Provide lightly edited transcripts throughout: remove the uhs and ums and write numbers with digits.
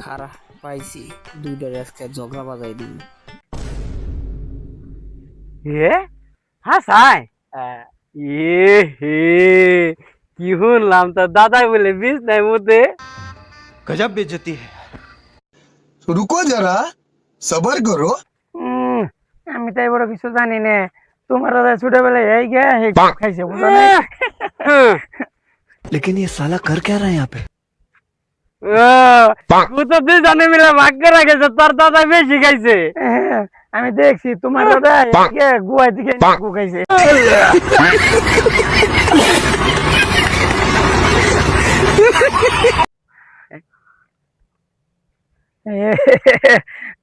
খারা পাইছি, দুইটার আজকে ঝগড়া বাজাই দিন। এ হাসাই এ হে কি শুনলাম তোর দাদাই বলে বিষ নাই মধ্যে। गजब बेइज्जती है। रुको जरा सबर करो। আমি তাই বড় কিছু জানি না। তোমার দাদা ছোটবেলায় এই গে খাইছে বুঝা নাই। लेकिन ये साला कर क्या रहा है यहाँ पे? ও তো দুজনে মিলে ভাগ করে গেছে, তোর দাদা বেশি খাইছে। আমি দেখছি তোমার দাদা গুয়াই থেকে গু খাইছে।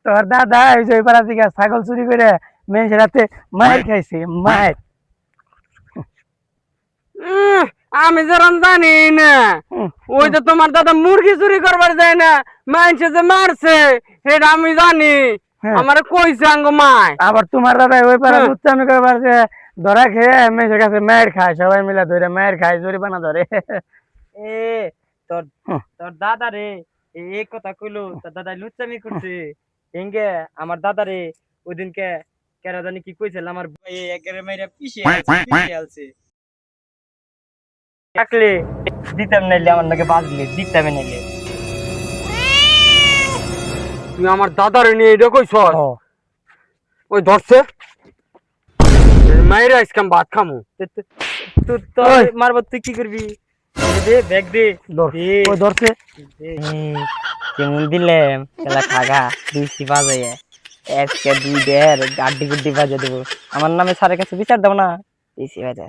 তোর দাদা ওই যে পাড়া থেকে ছাগল চুরি করে মেয়ের রাতে মায়ের খাইছে মায়ের। আমি যেরকম জানি না, ওই যে তোমার দাদা মুরগি চুরি করবার যায় না, মাইনছে যে মারছে সেটা আমি জানি। আমার কইছে আঙ্গ মায়। আবার তোমার দাদা ওই পাড়া উচ্চামি করবার যে ধরা খেয়ে মেয়ের কাছে মায়ের খায়, সবাই মিলে ধরে মায়ের খায়, জরিমানা ধরে। এ তোর তোর দাদা রে এই কথা কইলো, তোর দাদা লুচ্চামি করছে। হেঙ্গে আমার দাদা রে ওই দিনকে কেরা জানি কি কইছিল, আমার ভাই একেবারে মাইরা পিছিয়ে আলছে। থাকলে দিতাম, নাইলে আমার নাকি বাজলে দিতাম নাইলে। তুই আমার দাদারে নিয়ে এটা কইছ? ওই ধরছে মাইরা আজকে আমি ভাত খামু। তুই মারব, তুই কি করবি? দে ব্যাগ দে। ওই ধরছে কেমন দিলাম খেলা খাগা দুইটি বাজাইয়া আজকে দুই দের গাড্ডি গুড্ডি বাজে দেবো। আমার নামে স্যারের কাছে বিচার দাও না, এসি বাজা।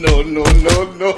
No, no, no, no.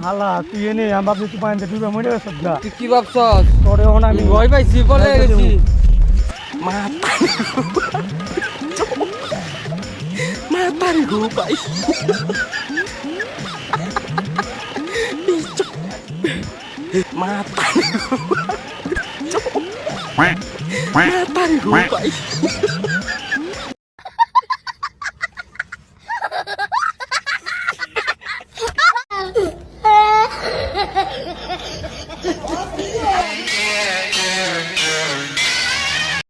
হালা তুই এনে আমি ভাবছি তুই পানিতে ডুবে মরে গেছ। তুই কি ভাবছস? তোরে এখন আমি ভয় পাইছি বলে গেছি।